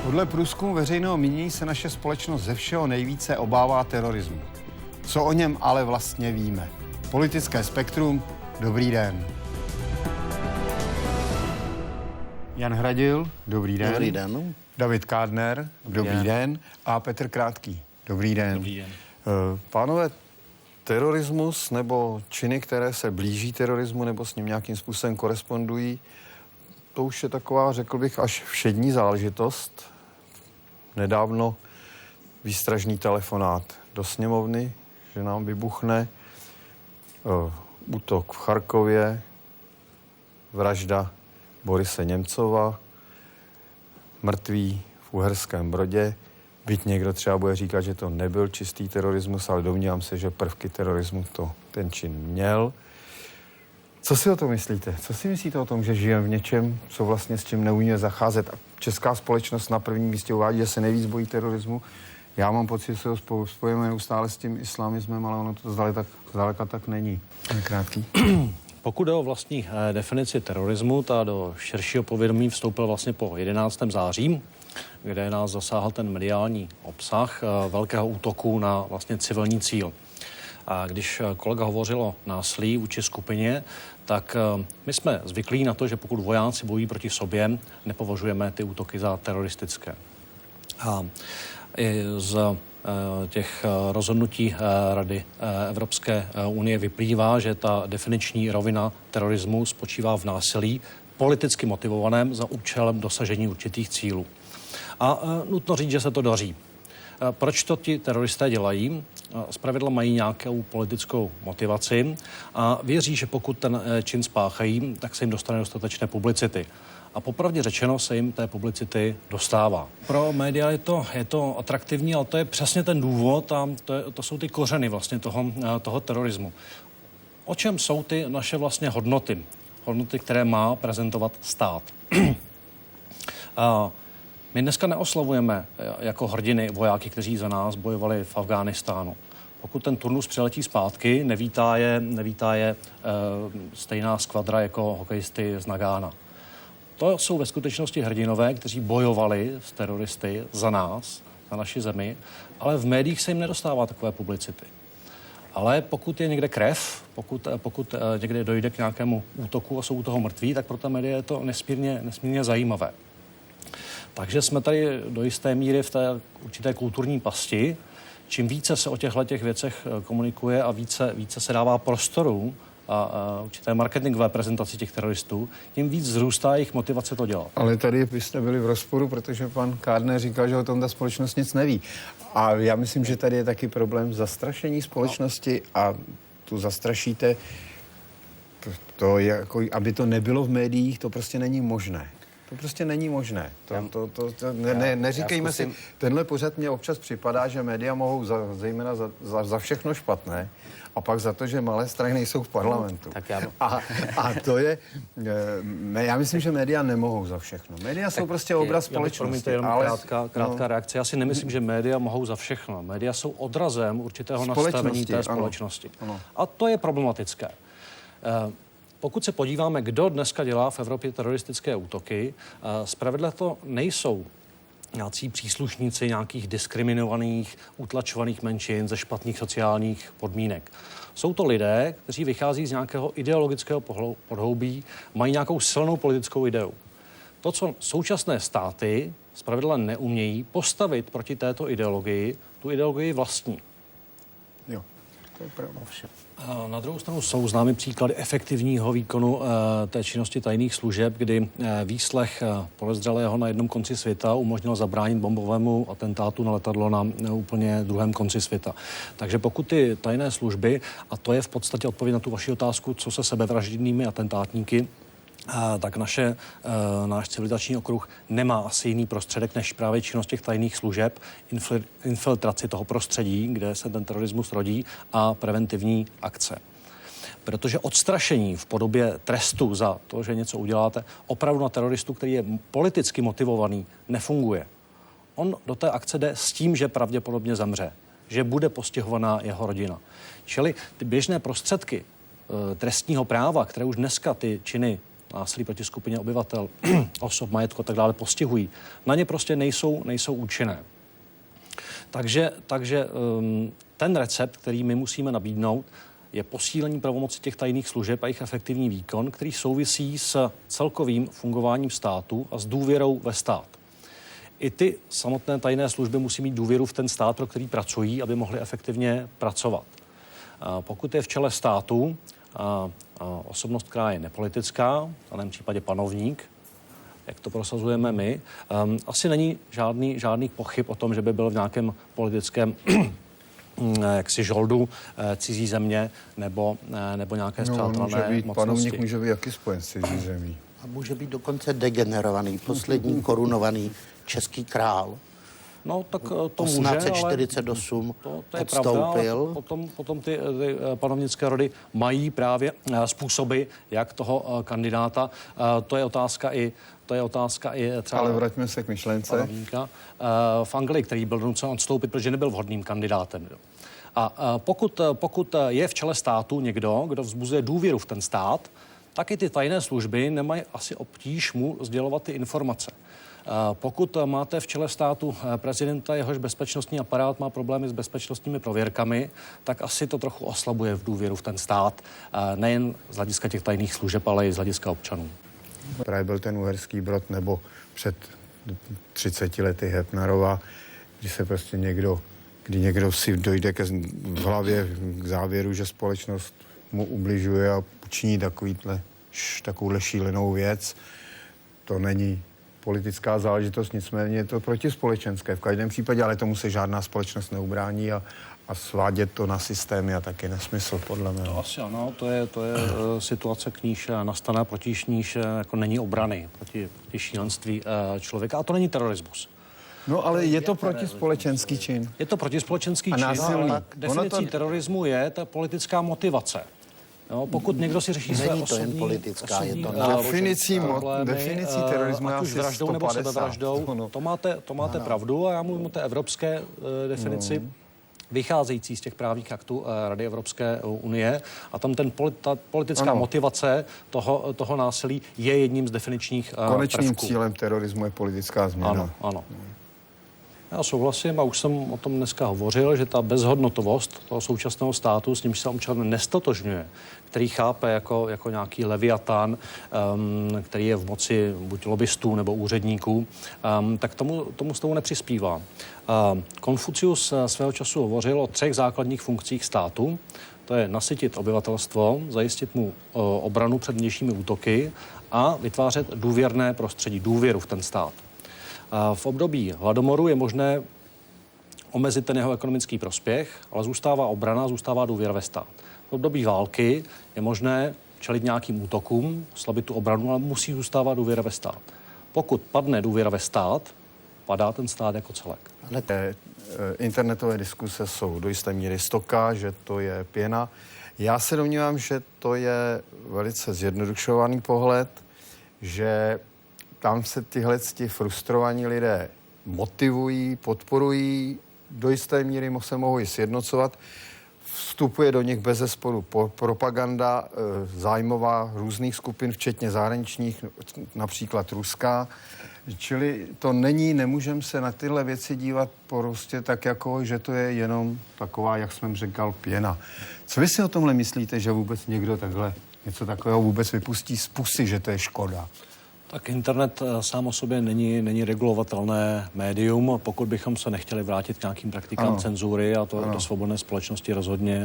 Podle průzkumu veřejného mínění se naše společnost ze všeho nejvíce obává terorismu. Co o něm ale vlastně víme? Politické spektrum, dobrý den. Jan Hradil, dobrý den. Dobrý den. David Kádner, dobrý den. A Petr Krátký, dobrý den. Dobrý den. Pánové, terorismus nebo činy, které se blíží terorismu nebo s ním nějakým způsobem korespondují, to už je taková, řekl bych, až všední záležitost. Nedávno výstražný telefonát do sněmovny, že nám vybuchne, útok v Charkově, vražda Borise Němcova, mrtví v Uherském Brodě. Byť někdo třeba bude říkat, že to nebyl čistý terorismus, ale domnívám se, že prvky terorismu to ten čin měl. Co si o tom myslíte? Co si myslíte o tom, že žijeme v něčem, co vlastně s čím neumíme zacházet? A česká společnost na prvním místě uvádí, že se nejvíc bojí terorismu. Já mám pocit, že se ho spojíme neustále s tím islamismem, ale ono to zdaleka tak není. Krátký. Pokud jde o vlastní definici terorismu, ta do širšího povědomí vstoupila vlastně po 11. září, kde nás zasáhl ten mediální obsah velkého útoku na vlastně civilní cíl. A když kolega hovořil o násilí vůči skupině, tak my jsme zvyklí na to, že pokud vojáci bojují proti sobě, nepovažujeme ty útoky za teroristické. A i z těch rozhodnutí Rady Evropské unie vyplývá, že ta definiční rovina terorismu spočívá v násilí politicky motivovaném za účelem dosažení určitých cílů. A nutno říct, že se to daří. Proč to ti teroristé dělají? Zpravidla mají nějakou politickou motivaci a věří, že pokud ten čin spáchají, tak se jim dostane dostatečné publicity. A popravdě řečeno se jim té publicity dostává. Pro média je to atraktivní, ale to je přesně ten důvod a to jsou ty kořeny vlastně toho terorismu. O čem jsou ty naše vlastně hodnoty? Hodnoty, které má prezentovat stát. My dneska neoslavujeme jako hrdiny vojáky, kteří za nás bojovali v Afghánistánu. Pokud ten turnus přiletí zpátky, nevítá je stejná skvadra jako hokejisty z Nagána. To jsou ve skutečnosti hrdinové, kteří bojovali s teroristy za nás, za naši zemi, ale v médiích se jim nedostává takové publicity. Ale pokud je někde krev, pokud někde dojde k nějakému útoku a jsou u toho mrtví, tak pro ta média je to nesmírně zajímavé. Takže jsme tady do jisté míry v té určité kulturní pasti. Čím více se o těchto věcech komunikuje a více se dává prostoru a určité marketingové prezentaci těch teroristů, tím víc vzrůstá jejich motivace to dělat. Ale tady byste byli v rozporu, protože pan Kádner říkal, že o tom ta společnost nic neví. A já myslím, že tady je taky problém zastrašení společnosti a tu zastrašíte, to je jako, aby to nebylo v médiích, to prostě není možné. To prostě není možné. Neříkejme si, tenhle pořad mě občas připadá, že média mohou zejména za všechno špatné a pak za to, že malé strany nejsou v parlamentu. A to je, já myslím, že média nemohou za všechno. Média jsou prostě obraz společnosti. Krátká reakce. Já si nemyslím, že média mohou za všechno. Média jsou odrazem určitého nastavení té společnosti. Ano. A to je problematické. Pokud se podíváme, kdo dneska dělá v Evropě teroristické útoky, zpravidla to nejsou nějací příslušníci nějakých diskriminovaných, utlačovaných menšin ze špatných sociálních podmínek. Jsou to lidé, kteří vychází z nějakého ideologického podhoubí, mají nějakou silnou politickou ideu. To, co současné státy zpravidla neumějí postavit proti této ideologii, tu ideologii vlastní. Jo, to je pravda. Na druhou stranu jsou známy příklady efektivního výkonu té činnosti tajných služeb, kdy výslech podezřelého na jednom konci světa umožnil zabránit bombovému atentátu na letadlo na úplně druhém konci světa. Takže pokud ty tajné služby, a to je v podstatě odpověď na tu vaši otázku, co se sebevražednými atentátníky, tak náš civilizační okruh nemá asi jiný prostředek než právě činnost těch tajných služeb, infiltraci toho prostředí, kde se ten terorismus rodí, a preventivní akce. Protože odstrašení v podobě trestu za to, že něco uděláte, opravdu na teroristu, který je politicky motivovaný, nefunguje. On do té akce jde s tím, že pravděpodobně zemře, že bude postihovaná jeho rodina. Čili ty běžné prostředky trestního práva, které už dneska ty činy násilí proti skupině obyvatel, osob, majetku a tak dále postihují, na ně prostě nejsou účinné. Takže ten recept, který my musíme nabídnout, je posílení pravomoci těch tajných služeb a jejich efektivní výkon, který souvisí s celkovým fungováním státu a s důvěrou ve stát. I ty samotné tajné služby musí mít důvěru v ten stát, pro který pracují, aby mohli efektivně pracovat. Pokud je v čele státu osobnost, která je nepolitická, v daném případě panovník, jak to prosazujeme my, asi není žádný pochyb o tom, že by byl v nějakém politickém jaksi žoldu cizí země nebo nějaké spřátelené mocnosti. Panovník může být jaký spojen s cizí zemí. A může být dokonce degenerovaný, poslední korunovaný český král. No, tak to může, 1848 to je odstoupil. pravda, ale potom ty panovnické rody mají právě způsoby, jak toho kandidáta. To je otázka i třeba... Ale vraťme se k myšlence. Panovníka v Anglii, který byl nucen odstoupit, protože nebyl vhodným kandidátem. A pokud je v čele státu někdo, kdo vzbuzuje důvěru v ten stát, tak i ty tajné služby nemají asi obtíž mu sdělovat ty informace. Pokud máte v čele státu prezidenta, jehož bezpečnostní aparát má problémy s bezpečnostními prověrkami, tak asi to trochu oslabuje v důvěru v ten stát, nejen z hlediska těch tajných služeb, ale i z hlediska občanů. Právě byl ten Uherský Brod, nebo před 30 lety Hepnarova, kdy se prostě někdo si dojde v hlavě k závěru, že společnost mu ubližuje a učiní takovouhle šílenou věc. To není politická záležitost, nicméně je to protispolečenské v každém případě, ale tomu se žádná společnost neubrání a svádět to na systémy a taky nesmysl, podle mě. To asi ano, to je situace, k níž nastane, protiž níž jako není obrany proti šílenství člověka, a to není terorismus. No, ale je to protispolečenský čin. Je to protispolečenský čin, násilný. ale definicí terorismu je ta politická motivace. No, pokud někdo si řeší své osobní definicí terorismu ať už vraždou nebo sebevraždou, no. to máte pravdu a já mluvím o té evropské definici, vycházející z těch právních aktů Rady Evropské unie, a tam ta politická motivace toho násilí je jedním z definičních Konečným prvků. cílem terorismu je politická změna. Ano. Já souhlasím a už jsem o tom dneska hovořil, že ta bezhodnotovost toho současného státu, s nímž se občan nestotožňuje, který chápe jako nějaký leviatán, který je v moci buď lobbystů nebo úředníků, tak tomu s tou nepřispívá. Konfucius svého času hovořil o 3 základních funkcích státu. To je nasytit obyvatelstvo, zajistit mu obranu před vnějšími útoky a vytvářet důvěrné prostředí, důvěru v ten stát. V období hladomoru je možné omezit ten jeho ekonomický prospěch, ale zůstává obrana, zůstává důvěra ve stát. V období války je možné čelit nějakým útokům, slabit tu obranu, ale musí zůstávat důvěra ve stát. Pokud padne důvěra ve stát, padá ten stát jako celek. Internetové diskuse jsou do jisté míry stoka, že to je pěna. Já se domnívám, že to je velice zjednodušovaný pohled, že tam se ti frustrovaní lidé motivují, podporují, do jisté míry se mohou i sjednocovat. Vstupuje do nich bezesporu propaganda zájmová různých skupin, včetně zahraničních, například ruská. Čili to nemůžeme se na tyhle věci dívat prostě tak jako, že to je jenom taková, jak jsem říkal, pěna. Co vy si o tomhle myslíte, že vůbec někdo takhle něco takového vůbec vypustí z pusy, že to je škoda? Tak internet sám o sobě není regulovatelné médium, pokud bychom se nechtěli vrátit k nějakým praktikám cenzury, a to do svobodné společnosti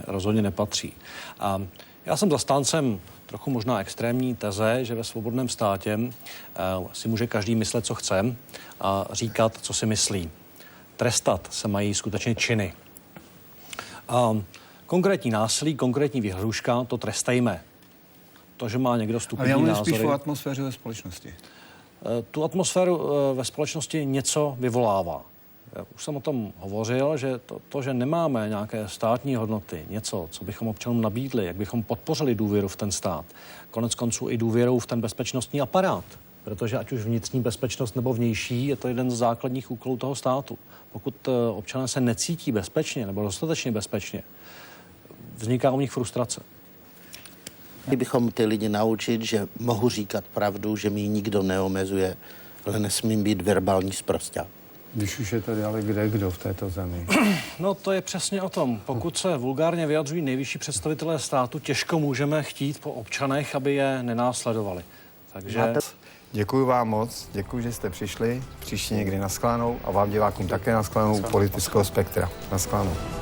rozhodně nepatří. A já jsem zastáncem trochu možná extrémní teze, že ve svobodném státě si může každý myslet, co chce, a říkat, co si myslí. Trestat se mají skutečně činy. A konkrétní násilí, konkrétní výhruška, to trestejme. To, že má někdo stupidní názory. Ale já mluvím spíš o atmosféře ve společnosti. Tu atmosféru ve společnosti něco vyvolává. Já už jsem o tom hovořil, že to, že nemáme nějaké státní hodnoty, něco, co bychom občanům nabídli, jak bychom podpořili důvěru v ten stát, konec konců i důvěrou v ten bezpečnostní aparát, protože ať už vnitřní bezpečnost nebo vnější, je to jeden z základních úkolů toho státu. Pokud občané se necítí bezpečně nebo dostatečně bezpečně, vzniká u nich frustrace. My bychom ty lidi naučit, že mohu říkat pravdu, že mi ji nikdo neomezuje, ale nesmím být verbální sprosťák. Když už je tady ale kdo v této zemi? No to je přesně o tom. Pokud se vulgárně vyjadřují nejvyšší představitelé státu, těžko můžeme chtít po občanech, aby je nenásledovali. Takže... Děkuji vám moc, děkuji, že jste přišli, příště někdy na shledanou a vám divákům také na shledanou u Politického spektra. Na shledanou.